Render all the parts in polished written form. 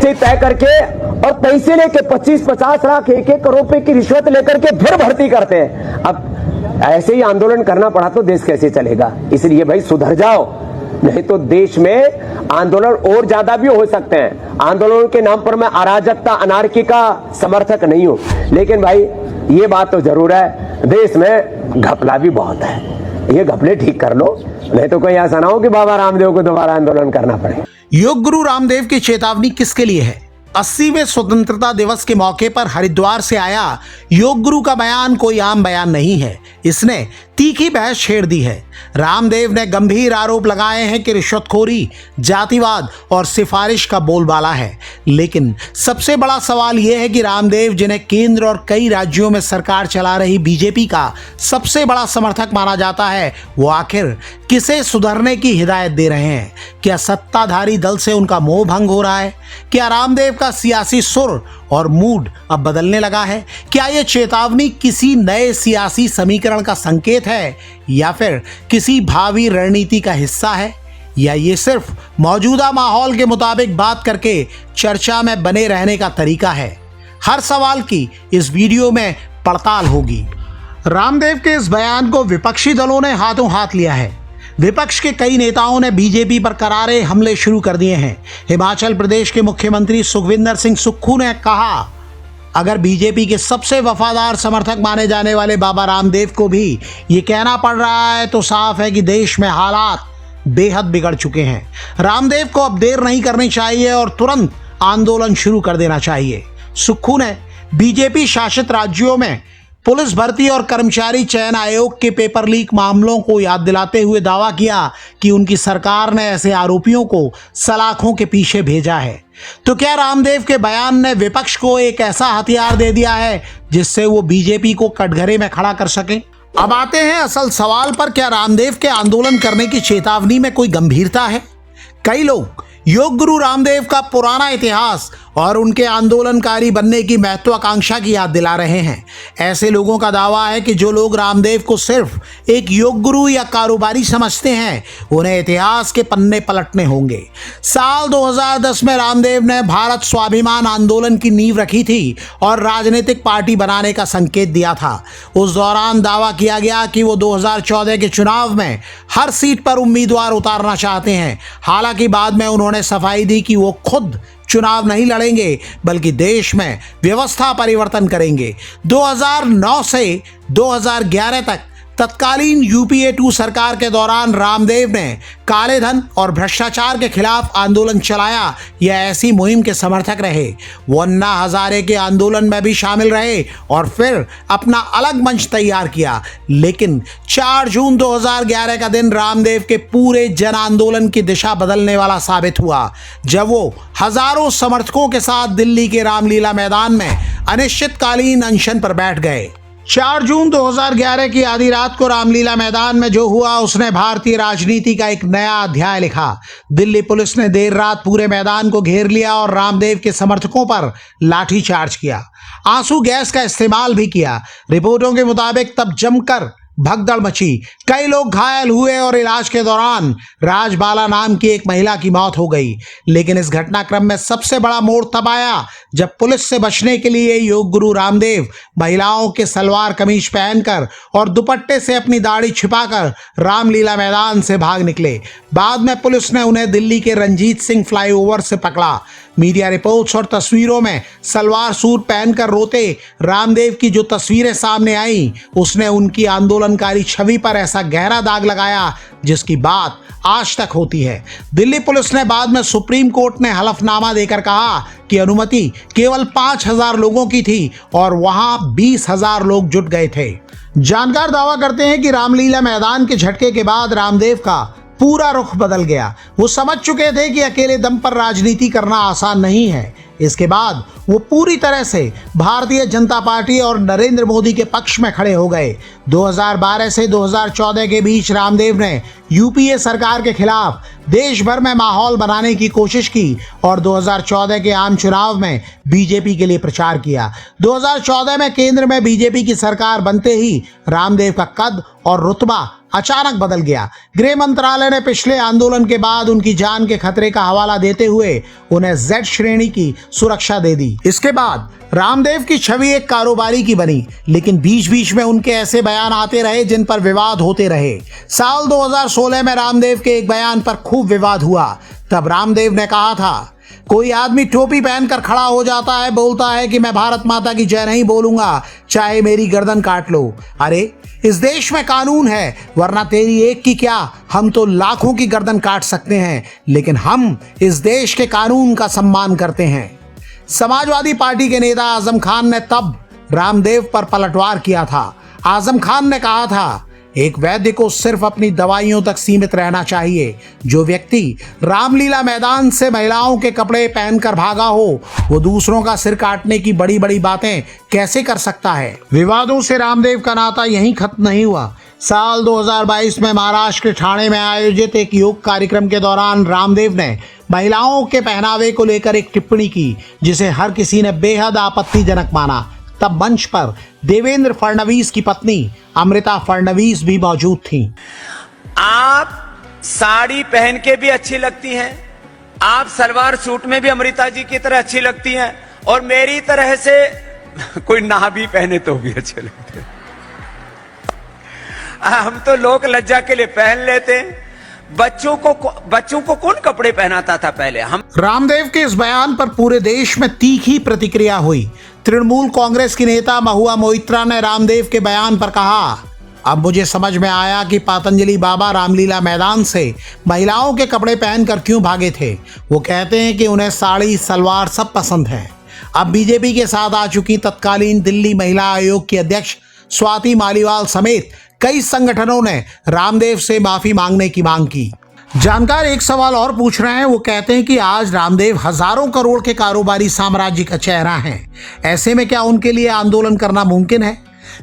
पर्चे तय करके और पैसे लेके 25-50 लाख 1-1 करोड़ रुपए की रिश्वत लेकर के फिर भर्ती करते हैं। अब ऐसे ही आंदोलन करना पड़ा तो देश कैसे चलेगा? इसलिए भाई सुधर जाओ, नहीं तो देश में आंदोलन और ज्यादा भी हो सकते हैं। आंदोलन के नाम पर मैं अराजकता अनार्की का समर्थक नहीं हूं, लेकिन भाई ये बात तो जरूर है, देश में घपला भी बहुत है। ये घपले ठीक कर लो, नहीं तो कोई ऐसा ना हो कि बाबा रामदेव को दोबारा आंदोलन करना पड़े। योग गुरु रामदेव की चेतावनी किसके लिए है? 80वें स्वतंत्रता दिवस के मौके पर हरिद्वार से आया योग गुरु का बयान कोई आम बयान नहीं है। इसने तीखी बहस छेड़ दी है। रामदेव ने गंभीर आरोप लगाए हैं कि रिश्वतखोरी, जातिवाद और सिफारिश का बोलबाला है। लेकिन सबसे बड़ा सवाल यह है कि रामदेव, जिन्हें केंद्र और कई राज्यों में सरकार चला रही बीजेपी का सबसे बड़ा समर्थक माना जाता है, वो आखिर किसे सुधरने की हिदायत दे रहे हैं? क्या सत्ताधारी दल से उनका मोह भंग हो रहा है? क्या रामदेव का सियासी सुर और मूड अब बदलने लगा है? क्या यह चेतावनी किसी नए सियासी समीकरण का संकेत है या फिर किसी भावी रणनीति का हिस्सा है, या ये सिर्फ मौजूदा माहौल के मुताबिक बात करके चर्चा में बने रहने का तरीका है? हर सवाल की इस वीडियो में पड़ताल होगी। रामदेव के इस बयान को विपक्षी दलों ने हाथों हाथ लिया है। विपक्ष के कई नेताओं ने बीजेपी पर करारे हमले शुरू कर दिए हैं। हिमाचल प्रदेश के मुख्यमंत्री सुखविंदर सिंह सुक्खू ने कहा, अगर बीजेपी के सबसे वफादार समर्थक माने जाने वाले बाबा रामदेव को भी ये कहना पड़ रहा है तो साफ है कि देश में हालात बेहद बिगड़ चुके हैं। रामदेव को अब देर नहीं करनी चाहिए और तुरंत आंदोलन शुरू कर देना चाहिए। सुक्खू ने बीजेपी शासित राज्यों में पुलिस भर्ती और कर्मचारी चयन आयोग के पेपर लीक मामलों को याद दिलाते हुए दावा किया कि उनकी सरकार ने ऐसे आरोपियों को सलाखों के पीछे भेजा है। तो क्या रामदेव के बयान ने विपक्ष को एक ऐसा हथियार दे दिया है जिससे वो बीजेपी को कटघरे में खड़ा कर सके? अब आते हैं असल सवाल पर। क्या रामदेव के आंदोलन करने की चेतावनी में कोई गंभीरता है? कई लोग योग गुरु रामदेव का पुराना इतिहास और उनके आंदोलनकारी बनने की महत्वाकांक्षा की याद दिला रहे हैं। ऐसे लोगों का दावा है कि जो लोग रामदेव को सिर्फ एक योग गुरु या कारोबारी समझते हैं, उन्हें इतिहास के पन्ने पलटने होंगे। साल 2010 में रामदेव ने भारत स्वाभिमान आंदोलन की नींव रखी थी और राजनीतिक पार्टी बनाने का संकेत दिया था। उस दौरान दावा किया गया कि वो 2014 के चुनाव में हर सीट पर उम्मीदवार उतारना चाहते हैं। हालांकि बाद में उन्होंने सफाई दी कि वो खुद चुनाव नहीं लड़ेंगे बल्कि देश में व्यवस्था परिवर्तन करेंगे। 2009 से 2011 तक तत्कालीन यूपीए 2 सरकार के दौरान रामदेव ने काले धन और भ्रष्टाचार के खिलाफ आंदोलन चलाया या ऐसी मुहिम के समर्थक रहे। वो अन्ना हजारे के आंदोलन में भी शामिल रहे और फिर अपना अलग मंच तैयार किया। लेकिन 4 जून 2011 का दिन रामदेव के पूरे जन आंदोलन की दिशा बदलने वाला साबित हुआ, जब वो हजारों समर्थकों के साथ दिल्ली के रामलीला मैदान में अनिश्चितकालीन अनशन पर बैठ गए। 4 जून 2011 की आधी रात को रामलीला मैदान में जो हुआ उसने भारतीय राजनीति का एक नया अध्याय लिखा। दिल्ली पुलिस ने देर रात पूरे मैदान को घेर लिया और रामदेव के समर्थकों पर लाठीचार्ज किया, आंसू गैस का इस्तेमाल भी किया। रिपोर्टों के मुताबिक तब जमकर भगदड़ मची, कई लोग घायल हुए और इलाज के दौरान राजबाला नाम की एक महिला की मौत हो गई। लेकिन इस घटनाक्रम में सबसे बड़ा मोड़ तब आया जब पुलिस से बचने के लिए योग गुरु रामदेव महिलाओं के सलवार कमीज पहनकर और दुपट्टे से अपनी दाढ़ी छिपाकर रामलीला मैदान से भाग निकले। बाद में पुलिस ने उन्हें दिल्ली के रंजीत सिंह फ्लाईओवर से पकड़ा। मीडिया रिपोर्ट्स और तस्वीरों में सलवार सूट पहनकर रोते रामदेव की जो तस्वीरें सामने आई, उसने उनकी आंदोलनकारी छवि पर ऐसा गहरा दाग लगाया जिसकी बात आज तक होती है। दिल्ली पुलिस ने बाद में सुप्रीम कोर्ट ने हलफनामा देकर कहा कि अनुमति केवल 5000 लोगों की थी और वहां 20,000 लोग जुट गए थे। जानकार दावा करते हैं कि रामलीला मैदान के झटके के बाद रामदेव का पूरा रुख बदल गया। वो समझ चुके थे कि अकेले दम पर राजनीति करना आसान नहीं है। इसके बाद वो पूरी तरह से भारतीय जनता पार्टी और नरेंद्र मोदी के पक्ष में खड़े हो गए। 2012 से 2014 के बीच रामदेव ने यूपीए सरकार के खिलाफ देश भर में माहौल बनाने की कोशिश की और 2014 के आम चुनाव में बीजेपी के लिए प्रचार किया। 2014 में केंद्र में बीजेपी की सरकार बनते ही रामदेव का कद और रुतबा अचानक बदल गया। गृह मंत्रालय ने पिछले आंदोलन के बाद उनकी जान के खतरे का हवाला देते हुए उन्हें Z श्रेणी की सुरक्षा दे दी। इसके बाद रामदेव की छवि एक कारोबारी की बनी, लेकिन बीच बीच में उनके ऐसे बयान आते रहे जिन पर विवाद होते रहे। साल 2016 में रामदेव के एक बयान पर खूब विवाद हुआ। तब रामदेव ने कहा था, कोई आदमी टोपी पहनकर खड़ा हो जाता है, बोलता है कि मैं भारत माता की जय नहीं बोलूंगा चाहे मेरी गर्दन काट लो। अरे इस देश में कानून है, वरना तेरी एक की क्या, हम तो लाखों की गर्दन काट सकते हैं, लेकिन हम इस देश के कानून का सम्मान करते हैं। समाजवादी पार्टी के नेता आजम खान ने तब रामदेव पर पलटवार किया था। आजम खान ने कहा था, एक वैद्य को सिर्फ अपनी दवाइयों तक सीमित रहना चाहिए। जो व्यक्ति रामलीला मैदान से महिलाओं के कपड़े पहनकर भागा हो, वो दूसरों का सिर काटने की बड़ी बड़ी बातें कैसे कर सकता है। विवादों से रामदेव का नाता यहीं खत्म नहीं हुआ। साल 2022 में महाराष्ट्र के ठाणे में आयोजित एक योग कार्यक्रम के दौरान रामदेव ने महिलाओं के पहनावे को लेकर एक टिप्पणी की, जिसे हर किसी ने बेहद आपत्तिजनक माना। तब मंच पर देवेंद्र फडणवीस की पत्नी अमृता फडणवीस भी मौजूद थीं। आप साड़ी पहन के भी अच्छी लगती हैं, आप सलवार सूट में भी अमृता जी की तरह अच्छी लगती हैं, और मेरी तरह से कोई ना भी पहने तो भी अच्छे लगते हैं। हम तो लोक लज्जा के लिए पहन लेते हैं। बच्चों को कौन कपड़े पहनाता था पहले? हम रामदेव के इस बयान पर पूरे देश में तीखी प्रतिक्रिया हुई। तृणमूल कांग्रेस की नेता महुआ मोइत्रा ने रामदेव के बयान पर कहा, अब मुझे समझ में आया कि पतंजलि बाबा रामलीला मैदान से महिलाओं के कपड़े पहनकर क्यों भागे थे। वो कहते हैं कि उन्हें साड़ी सलवार सब पसंद है। अब बीजेपी के साथ आ चुकी तत्कालीन दिल्ली महिला आयोग की अध्यक्ष स्वाति मालीवाल समेत कई संगठनों ने रामदेव से माफी मांगने की मांग की। जानकार एक सवाल और पूछ रहे हैं। वो कहते हैं कि आज रामदेव हजारों करोड़ के कारोबारी साम्राज्य का चेहरा हैं। ऐसे में क्या उनके लिए आंदोलन करना मुमकिन है?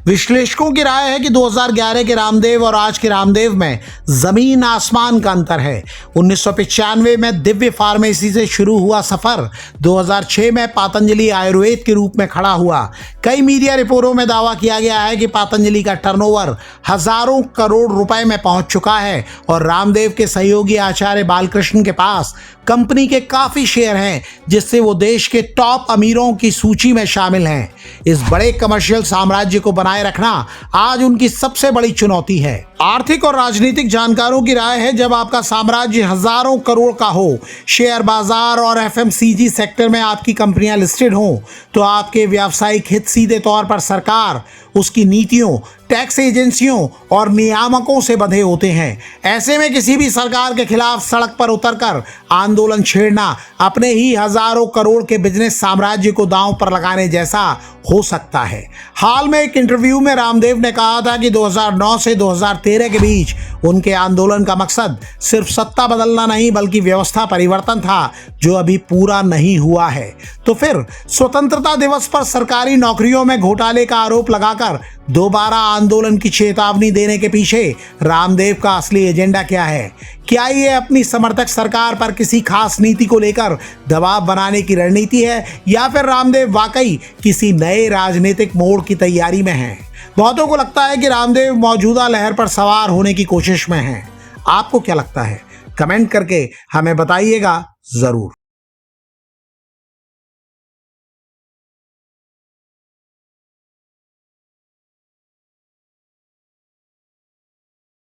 विश्लेषकों की राय है कि 2011 के रामदेव और आज के रामदेव में जमीन आसमान का अंतर है। 1995 में दिव्य फार्मेसी से शुरू हुआ सफर 2006 में पतंजलि आयुर्वेद के रूप में खड़ा हुआ। कई मीडिया रिपोर्टों में दावा किया गया है कि पतंजलि का टर्नओवर हजारों करोड़ रुपए में पहुंच चुका है और रामदेव के सहयोगी आचार्य बालकृष्ण के पास कंपनी के काफी शेयर हैं, जिससे वो देश के टॉप अमीरों की सूची में शामिल हैं। इस बड़े कमर्शियल साम्राज्य को बनाए रखना आज उनकी सबसे बड़ी चुनौती है। आर्थिक और राजनीतिक जानकारों की राय है, जब आपका साम्राज्य हजारों करोड़ का हो, शेयर बाजार और एफएमसीजी सेक्टर में आपकी कंपनियां लिस्टेड हो, तो आपके व्यावसायिक हित सीधे तौर पर सरकार, उसकी नीतियों, टैक्स एजेंसियों और नियामकों से बंधे होते हैं। ऐसे में किसी भी सरकार के खिलाफ सड़क पर उतरकर आंदोलन छेड़ना अपने ही हजारों करोड़ के बिजनेस साम्राज्य को दांव पर लगाने जैसा हो सकता है। हाल में एक इंटरव्यू में रामदेव ने कहा था कि 2009 से 2013 के बीच उनके आंदोलन का मकसद सिर्फ सत्ता बदलना नहीं बल्कि व्यवस्था परिवर्तन था, जो अभी पूरा नहीं हुआ है। तो फिर स्वतंत्रता दिवस पर सरकारी नौकरियों में घोटाले का आरोप लगाकर दोबारा आंदोलन की चेतावनी देने के पीछे रामदेव का असली एजेंडा क्या है? क्या ये अपनी समर्थक सरकार पर किसी खास नीति को लेकर दबाव बनाने की रणनीति है, या फिर रामदेव वाकई किसी नए राजनीतिक मोड़ की तैयारी में हैं? बहुतों को लगता है कि रामदेव मौजूदा लहर पर सवार होने की कोशिश में हैं। आपको क्या लगता है? कमेंट करके हमें बताइएगा जरूर।